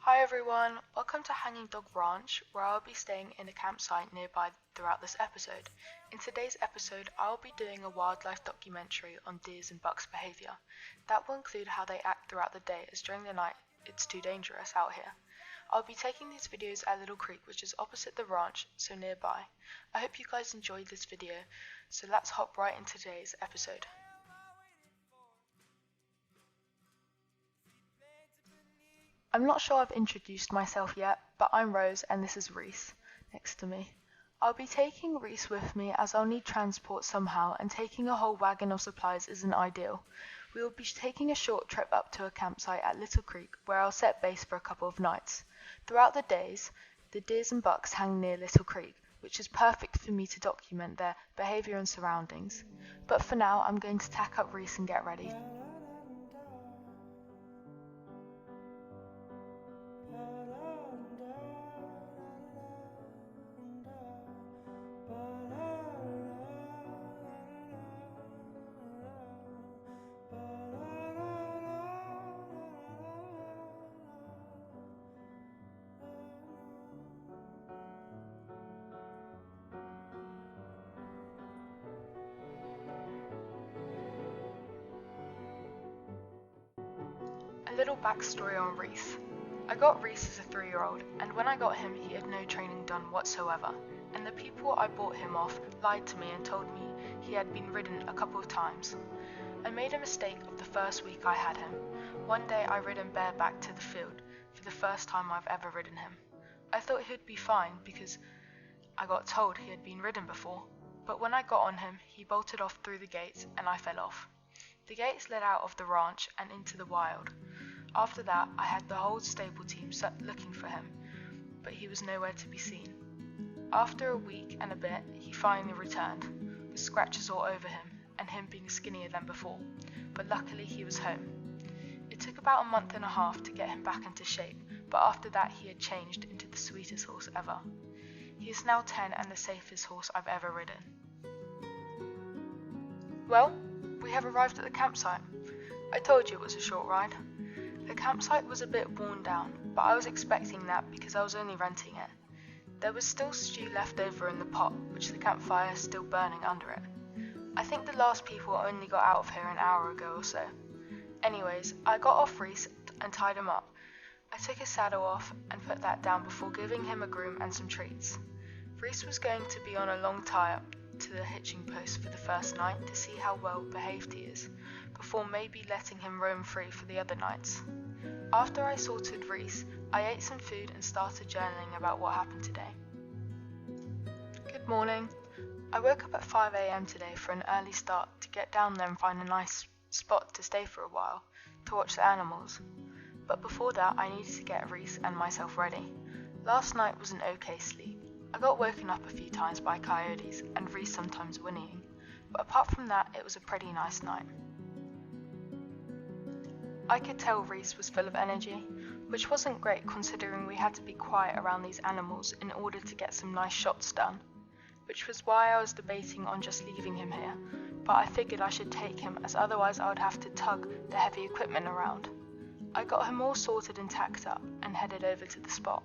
Hi everyone, welcome to Hanging Dog Ranch, where I'll be staying in a campsite nearby throughout this episode. In today's episode, I'll be doing a wildlife documentary on deers and bucks' behaviour. That will include how they act throughout the day, as during the night it's too dangerous out here. I'll be taking these videos at Little Creek, which is opposite the ranch, so nearby. I hope you guys enjoyed this video, so let's hop right into today's episode. I'm not sure I've introduced myself yet, but I'm Rose and this is Reese, next to me. I'll be taking Reese with me as I'll need transport somehow, and taking a whole wagon of supplies isn't ideal. We will be taking a short trip up to a campsite at Little Creek where I'll set base for a couple of nights. Throughout the days, the deers and bucks hang near Little Creek, which is perfect for me to document their behaviour and surroundings. But for now, I'm going to tack up Reese and get ready. A little backstory on Reese. I got Reese as a 3-year-old, and when I got him he had no training done whatsoever, and the people I bought him off lied to me and told me he had been ridden a couple of times. I made a mistake of the first week I had him. One day I rid him bareback to the field for the first time I've ever ridden him. I thought he'd be fine because I got told he had been ridden before, but when I got on him he bolted off through the gates and I fell off. The gates led out of the ranch and into the wild. After that, I had the whole stable team looking for him, but he was nowhere to be seen. After a week and a bit, he finally returned, with scratches all over him, and him being skinnier than before, but luckily he was home. It took about a month and a half to get him back into shape, but after that he had changed into the sweetest horse ever. He is now 10 and the safest horse I've ever ridden. Well, we have arrived at the campsite. I told you it was a short ride. The campsite was a bit worn down, but I was expecting that because I was only renting it. There was still stew left over in the pot, which the campfire is still burning under it. I think the last people only got out of here an hour ago or so. Anyways, I got off Reese and tied him up. I took his saddle off and put that down before giving him a groom and some treats. Reese was going to be on a long tie-up to the hitching post for the first night to see how well behaved he is, before maybe letting him roam free for the other nights. After I sorted Reese, I ate some food and started journaling about what happened today. Good morning. I woke up at 5 a.m. today for an early start to get down there and find a nice spot to stay for a while, to watch the animals. But before that, I needed to get Reese and myself ready. Last night was an okay sleep. I got woken up a few times by coyotes and Reese sometimes whinnying, but apart from that, it was a pretty nice night. I could tell Reese was full of energy, which wasn't great considering we had to be quiet around these animals in order to get some nice shots done, which was why I was debating on just leaving him here, but I figured I should take him as otherwise I would have to tug the heavy equipment around. I got him all sorted and tacked up and headed over to the spot.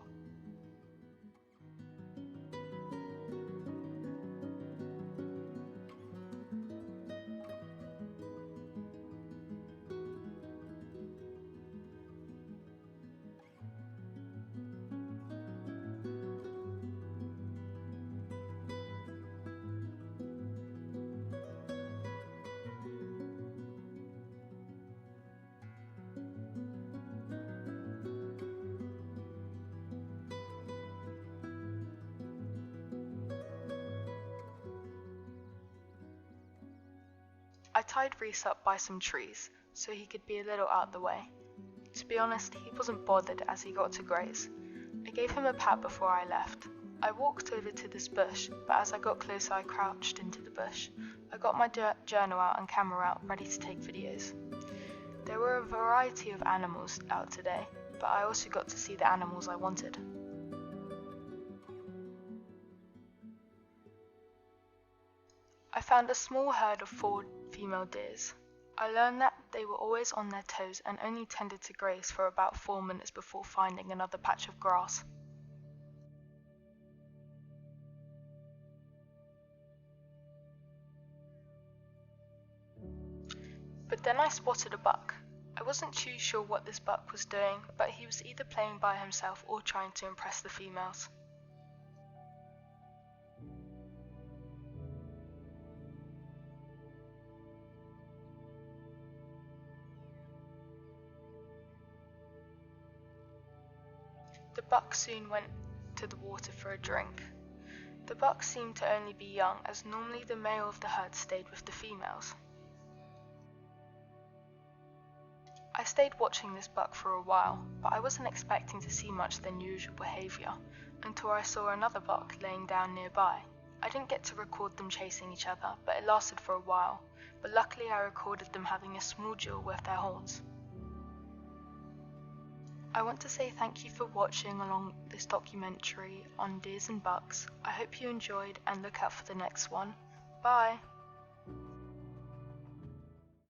I tied Reese up by some trees so he could be a little out the way. To be honest, he wasn't bothered as he got to graze, I gave him a pat before I left. I walked over to this bush, but as I got closer I crouched into the bush. I got my journal out and camera out, ready to take videos. There were a variety of animals out today, but I also got to see the animals I wanted. I found a small herd of 4 female deers. I learned that they were always on their toes and only tended to graze for about 4 minutes before finding another patch of grass. But then I spotted a buck. I wasn't too sure what this buck was doing, but he was either playing by himself or trying to impress the females. The buck soon went to the water for a drink. The buck seemed to only be young, as normally the male of the herd stayed with the females. I stayed watching this buck for a while, but I wasn't expecting to see much than usual behaviour, until I saw another buck laying down nearby. I didn't get to record them chasing each other, but it lasted for a while, but luckily I recorded them having a small duel with their horns. I want to say thank you for watching along this documentary on deers and bucks. I hope you enjoyed and look out for the next one. Bye!